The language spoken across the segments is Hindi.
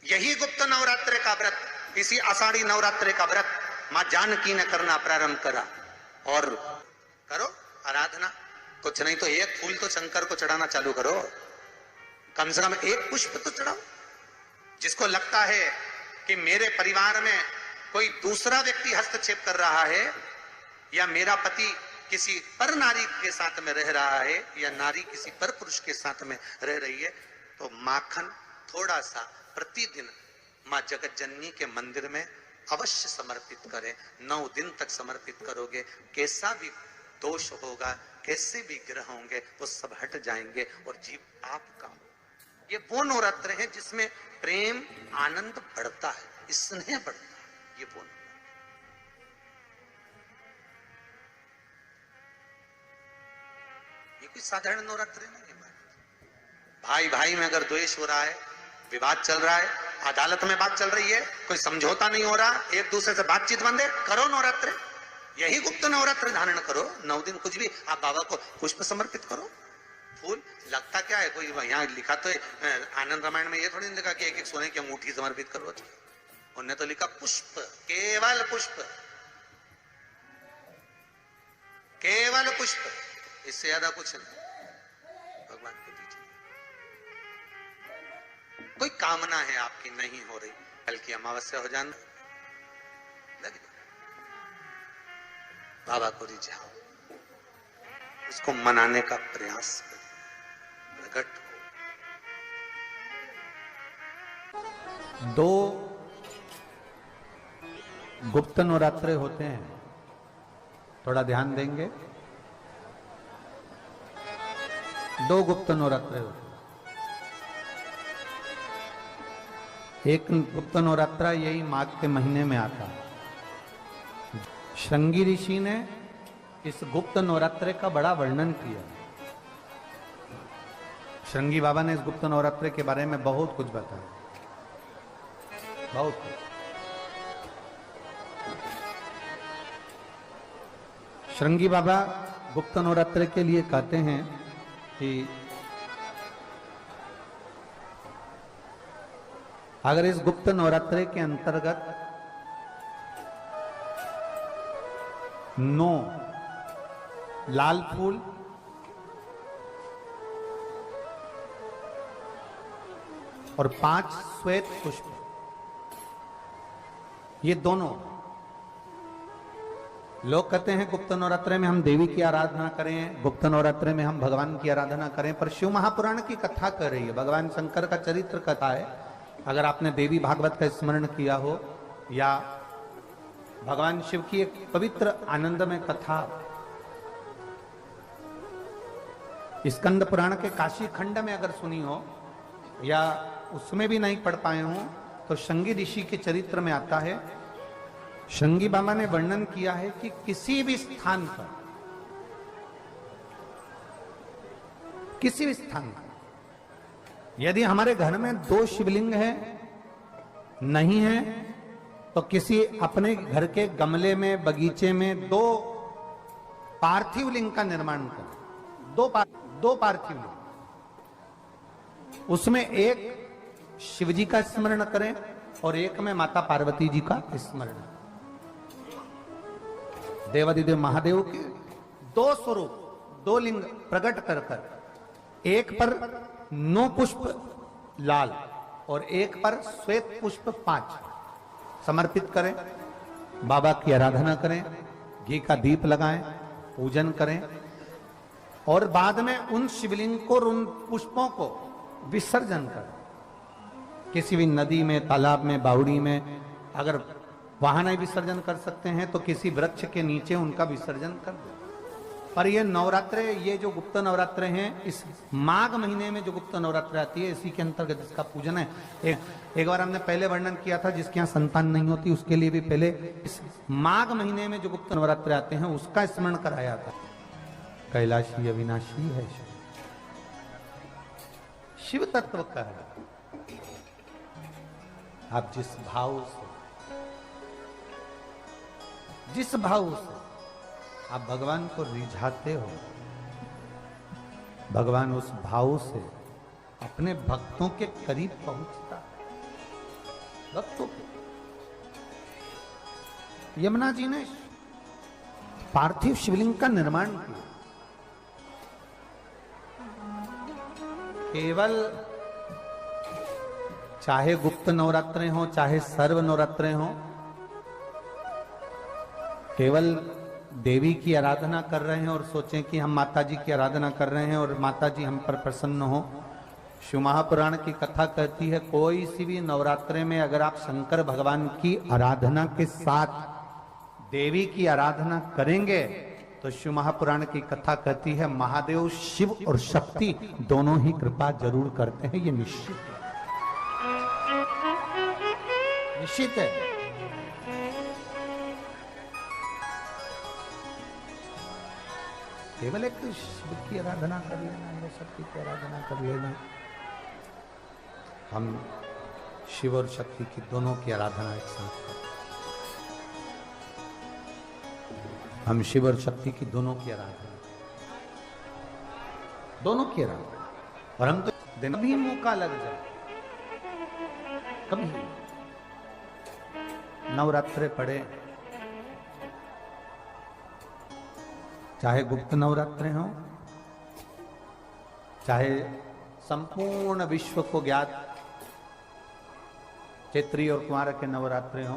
यही गुप्त नवरात्रि का व्रत, इसी आषाढ़ी नवरात्रि का व्रत मां जानकी ने करना प्रारंभ करा। और करो आराधना, कुछ नहीं तो एक फूल तो शंकर को चढ़ाना चालू करो, कम से कम एक पुष्प तो चढ़ाओ। जिसको लगता है कि मेरे परिवार में कोई दूसरा व्यक्ति हस्तक्षेप कर रहा है, या मेरा पति किसी पर नारी के साथ में रह रहा है, या नारी किसी पर पुरुष के साथ में रह रही है, तो माखन थोड़ा सा प्रतिदिन मां जगत जननी के मंदिर में अवश्य समर्पित करें। 9 दिन तक समर्पित करोगे, कैसा भी दोष होगा, कैसे भी ग्रह होंगे, वो सब हट जाएंगे और जीव आपका हो। ये वो नवरात्र है जिसमें प्रेम आनंद बढ़ता है, स्नेह बढ़ता है। ये वो ये कोई साधारण नवरात्र नहीं है। भाई भाई में अगर द्वेष हो रहा है, विवाद चल रहा है, अदालत में बात चल रही है, कोई समझौता नहीं हो रहा, एक दूसरे से बातचीत बंद है, करो नवरात्र। यही गुप्त नवरात्र धारण करो। 9 दिन कुछ भी आप बाबा को पुष्प समर्पित करो। फूल लगता क्या है, कोई यहाँ लिखा तो आनंद रामायण में ये थोड़ी नहीं लिखा कि एक एक सोने की अंगूठी समर्पित करो। उन्होंने तो लिखा पुष्प, केवल पुष्प, केवल पुष्प, इससे ज्यादा कुछ नहीं। भगवान को दीजिए। कोई कामना है आपकी नहीं हो रही, कल की अमावस्या हो जाना, बाबा को रिझाओ, उसको मनाने का प्रयास करो, प्रकट हो। 2 गुप्त नवरात्रे होते हैं, थोड़ा ध्यान देंगे। 2 गुप्त नवरात्रे होते हैं। एक गुप्त नवरात्रा यही माघ के महीने में आता है। श्रृंगी ऋषि ने इस गुप्त नवरात्रे का बड़ा वर्णन किया। श्रृंगी बाबा ने इस गुप्त नवरात्रे के बारे में बहुत कुछ बताया, बहुत कुछ। श्रृंगी बाबा गुप्त नवरात्रे के लिए कहते हैं कि अगर इस गुप्त नवरात्रे के अंतर्गत 9 लाल फूल, और 5 श्वेत पुष्प, ये दोनों, लोग कहते हैं गुप्त नवरात्रे में हम देवी की आराधना करें, गुप्त नवरात्रे में हम भगवान की आराधना करें, पर शिव महापुराण की कथा कर रही है, भगवान शंकर का चरित्र कथा है। अगर आपने देवी भागवत का स्मरण किया हो, या भगवान शिव की एक पवित्र आनंदमय कथा स्कंद पुराण के काशी खंड में अगर सुनी हो, या उसमें भी नहीं पढ़ पाए हो, तो श्रृंगी ऋषि के चरित्र में आता है। श्रृंगी बाबा ने वर्णन किया है कि किसी भी स्थान पर, किसी भी स्थान पर यदि हमारे घर में 2 शिवलिंग है, नहीं है, तो किसी अपने घर के गमले में, बगीचे में 2 पार्थिव लिंग का निर्माण करें। 2 पार्थिव लिंग, उसमें एक शिवजी का स्मरण करें और एक में माता पार्वती जी का स्मरण। देवादिदेव महादेव के 2 स्वरूप, 2 लिंग प्रकट कर कर, एक पर 9 पुष्प लाल और एक पर श्वेत पुष्प 5 समर्पित करें। बाबा की आराधना करें, घी का दीप लगाएं, पूजन करें, और बाद में उन शिवलिंग को, उन पुष्पों को विसर्जन करें। किसी भी नदी में, तालाब में, बावड़ी में, अगर वहां नहीं विसर्जन कर सकते हैं तो किसी वृक्ष के नीचे उनका विसर्जन कर दो। पर ये नवरात्रे, ये जो गुप्त नवरात्रे हैं, इस माघ महीने में जो गुप्त नवरात्रे आती है, इसी के अंतर्गत इसका पूजन है। एक बार हमने पहले वर्णन किया था, जिसके यहाँ संतान नहीं होती उसके लिए भी पहले इस माघ महीने में जो गुप्त नवरात्रे आते हैं उसका स्मरण कराया था। कैलाशी अविनाशी है शिव तत्व का है। आप जिस भाव से आप भगवान को रिझाते हो, भगवान उस भाव से अपने भक्तों के करीब पहुंचता है। भक्तों के। यमुना जी ने पार्थिव शिवलिंग का निर्माण किया। केवल चाहे गुप्त नवरात्रे हो चाहे सर्व नवरात्रे हो, केवल देवी की आराधना कर रहे हैं और सोचें कि हम माता जी की आराधना कर रहे हैं और माता जी हम पर प्रसन्न हो। शिव महापुराण की कथा कहती है कोई सी भी नवरात्रे में अगर आप शंकर भगवान की आराधना के साथ देवी की आराधना करेंगे तो शिव महापुराण की कथा कहती है महादेव शिव और शक्ति दोनों ही कृपा जरूर करते हैं। ये निश्चित है, निश्चित है। केवल एक शिव की आराधना कर लेना या शक्ति की आराधना कर लेना, हम शिव और शक्ति की दोनों की आराधना एक साथ करें। हम शिव और शक्ति की दोनों की आराधना, दोनों की आराधना। और हम तो दिन भी मौका लग जाए, कभी नवरात्रे पड़े, चाहे गुप्त नवरात्रे हो चाहे संपूर्ण विश्व को ज्ञात चैत्री और कुंवार के नवरात्रे हो,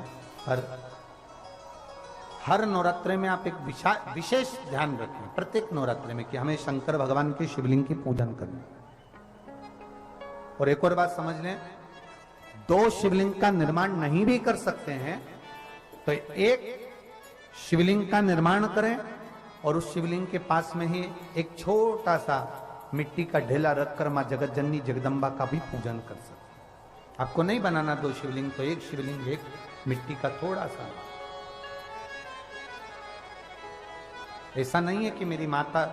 हर नवरात्रे में आप एक विशेष ध्यान रखें प्रत्येक नवरात्रे में कि हमें शंकर भगवान के शिवलिंग की पूजन करनी। और एक और बात समझ लें, दो शिवलिंग का निर्माण नहीं भी कर सकते हैं तो एक शिवलिंग का निर्माण करें और उस शिवलिंग के पास में ही एक छोटा सा मिट्टी का ढेला रखकर मां जगत जननी जगदम्बा का भी पूजन कर सकते। आपको नहीं बनाना दो शिवलिंग, तो एक शिवलिंग एक मिट्टी का थोड़ा सा। ऐसा नहीं है कि मेरी माता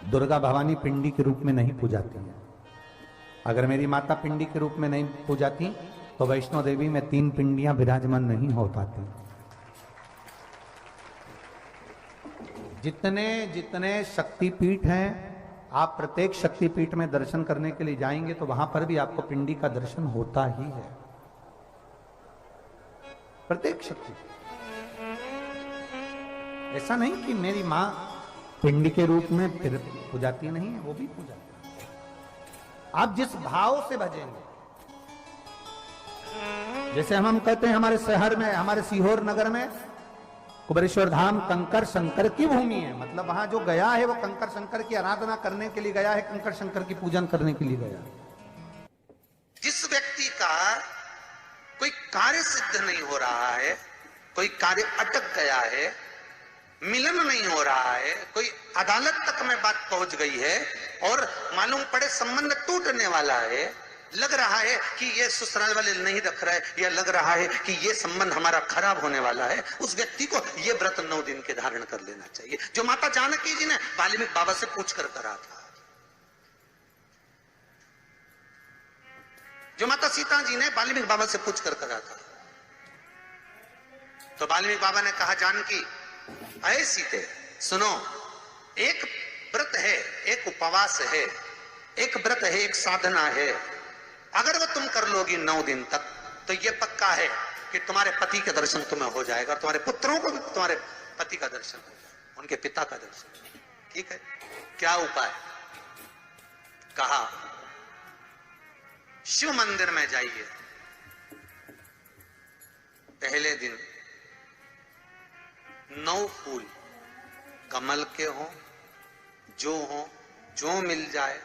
दुर्गा भवानी पिंडी के रूप में नहीं पूजाती है। अगर मेरी माता पिंडी के रूप में नहीं पूजाती तो वैष्णो देवी में 3 पिंडियां विराजमान नहीं हो पाती। जितने जितने शक्तिपीठ हैं, आप प्रत्येक शक्तिपीठ में दर्शन करने के लिए जाएंगे तो वहां पर भी आपको पिंडी का दर्शन होता ही है, प्रत्येक शक्ति। ऐसा नहीं कि मेरी मां पिंडी के रूप में फिर पूजाती नहीं है, वो भी पूजाती है। आप जिस भाव से भजेंगे, जैसे हम कहते हैं हमारे शहर में, हमारे सीहोर नगर में कुबेरेश्वर धाम कंकर शंकर की भूमि है, मतलब वहां जो गया है वो कंकर शंकर की आराधना करने के लिए गया है, कंकर शंकर की पूजन करने के लिए गया है। जिस व्यक्ति का कोई कार्य सिद्ध नहीं हो रहा है, कोई कार्य अटक गया है, मिलन नहीं हो रहा है, कोई अदालत तक में बात पहुंच गई है और मालूम पड़े संबंध टूटने वाला है, लग रहा है कि ये ससुराल वाले नहीं रख रहा है या लग रहा है कि ये संबंध हमारा खराब होने वाला है, उस व्यक्ति को ये व्रत 9 दिन के धारण कर लेना चाहिए, जो माता जानकी जी ने वाल्मीकि बाबा से पूछ कर करा था, जो माता सीता जी ने वाल्मीकि बाबा से पूछ कर करा था। तो वाल्मीकि बाबा ने कहा जानकी ऐ सीते सुनो, एक व्रत है, एक उपवास है, एक व्रत है, एक साधना है, अगर वो तुम कर लोगी 9 दिन तक तो ये पक्का है कि तुम्हारे पति के दर्शन तुम्हें हो जाएगा और तुम्हारे पुत्रों को भी तुम्हारे पति का दर्शन हो जाएगा, उनके पिता का दर्शन। ठीक है, क्या उपाय? कहा शिव मंदिर में जाइए, पहले दिन 9 फूल कमल के हो, जो मिल जाए,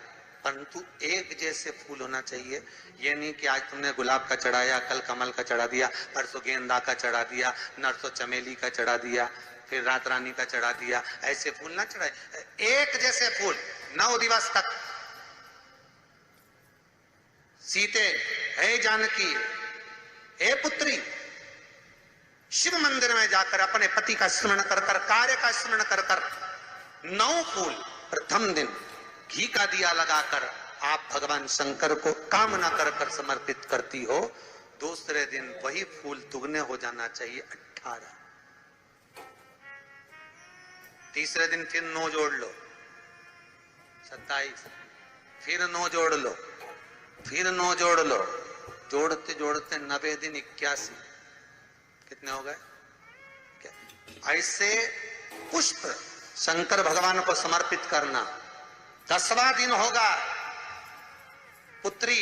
परंतु एक जैसे फूल होना चाहिए। ये नहीं कि आज तुमने गुलाब का चढ़ाया, कल कमल का चढ़ा दिया, परसों गेंदा का चढ़ा दिया, नरसों चमेली का चढ़ा दिया, फिर रात रानी का चढ़ा दिया, ऐसे फूल ना चढ़ाए। एक जैसे फूल 9 दिवस तक। सीते हे जानकी, हे पुत्री, शिव मंदिर में जाकर अपने पति का स्मरण कर कर, कार्य का स्मरण कर कर 9 फूल प्रथम दिन घी का दिया लगाकर आप भगवान शंकर को कामना कर कर समर्पित करती हो। दूसरे दिन वही फूल दुगने हो जाना चाहिए 18। तीसरे दिन फिर 9 जोड़ लो 27, फिर 9 जोड़ लो, फिर 9 जोड़ लो, जोड़ते जोड़ते 90 दिन 81, कितने हो गए? ऐसे पुष्प शंकर भगवान को समर्पित करना। 10वां दिन होगा, पुत्री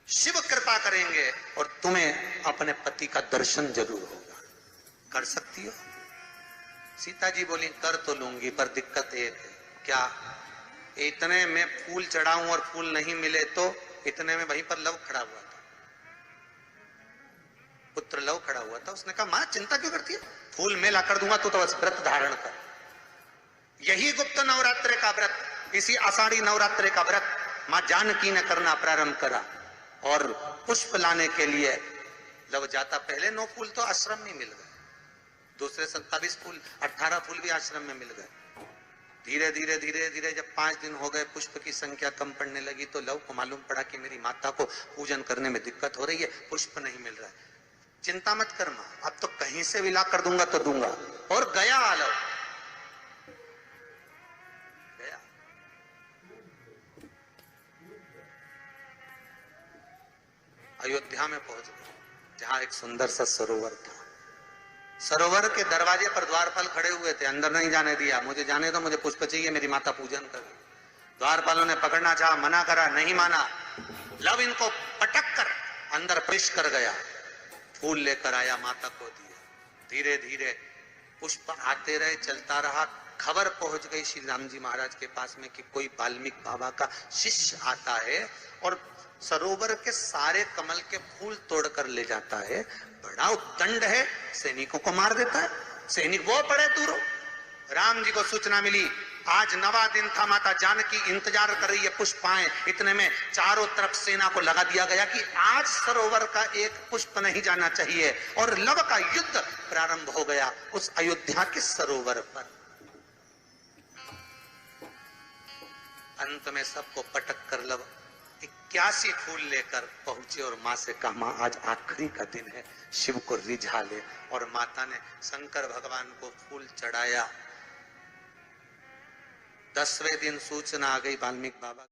शिव कृपा करेंगे और तुम्हें अपने पति का दर्शन जरूर होगा। कर सकती हो? सीता जी बोली कर तो लूंगी, पर दिक्कत एक है। क्या? इतने में फूल चढ़ाऊं और फूल नहीं मिले तो? इतने में वहीं पर लव खड़ा हुआ था, पुत्र लव खड़ा हुआ था। उसने कहा मां चिंता क्यों करती है, फूल मैं ला कर दूंगा, तो बस व्रत धारण कर। यही गुप्त नवरात्रि का व्रत, इसी आषाढ़ी नवरात्रि का व्रत मां जानकी ने करना प्रारंभ करा। और पुष्प लाने के लिए लव जाता। पहले 9 फूल तो आश्रम में मिल गए, दूसरे 27 फूल, 18 फूल भी आश्रम में मिल गए। धीरे धीरे धीरे धीरे जब 5 दिन हो गए, पुष्प की संख्या कम पड़ने लगी, तो लव को मालूम पड़ा कि मेरी माता को पूजन करने में दिक्कत हो रही है, पुष्प नहीं मिल रहा है। चिंता मत कर मां, अब तो कहीं से भी ला कर दूंगा तो दूंगा। और गया लव, गया। अयोध्या में पहुंच गए, जहां एक सुंदर सा सरोवर था। सरोवर के दरवाजे पर द्वारपाल खड़े हुए थे, अंदर नहीं जाने दिया। मुझे जाने दो, मुझे पुष्प चाहिए, मेरी माता पूजन कर। द्वारपालों ने पकड़ना चाहा, मना करा, नहीं माना। लव इनको पटक कर अंदर प्रवेश कर गया, फूल लेकर आया, माता को दिया। धीरे धीरे पुष्प आते रहे, चलता रहा। खबर पहुंच गई श्री राम जी महाराज के पास में कि कोई वाल्मीकि बाबा का शिष्य आता है और सरोवर के सारे कमल के फूल तोड़कर ले जाता है। बड़ा उद्दंड है, सैनिकों को मार देता है। सैनिक वो पड़े दूरों। राम जी को सूचना मिली, आज 9वां दिन था, माता जानकी इंतजार कर रही है पुष्प आए। इतने में चारों तरफ सेना को लगा दिया गया कि आज सरोवर का एक पुष्प नहीं जाना चाहिए। और लव का युद्ध प्रारंभ हो गया उस अयोध्या के सरोवर पर। अंत में सबको पटक कर लव 81 फूल लेकर पहुंचे और मां से कहा, मां आज आखिरी का दिन है, शिव को रिझा ले। और माता ने शंकर भगवान को फूल चढ़ाया। 10वें दिन सूचना आ गई वाल्मीकि बाबा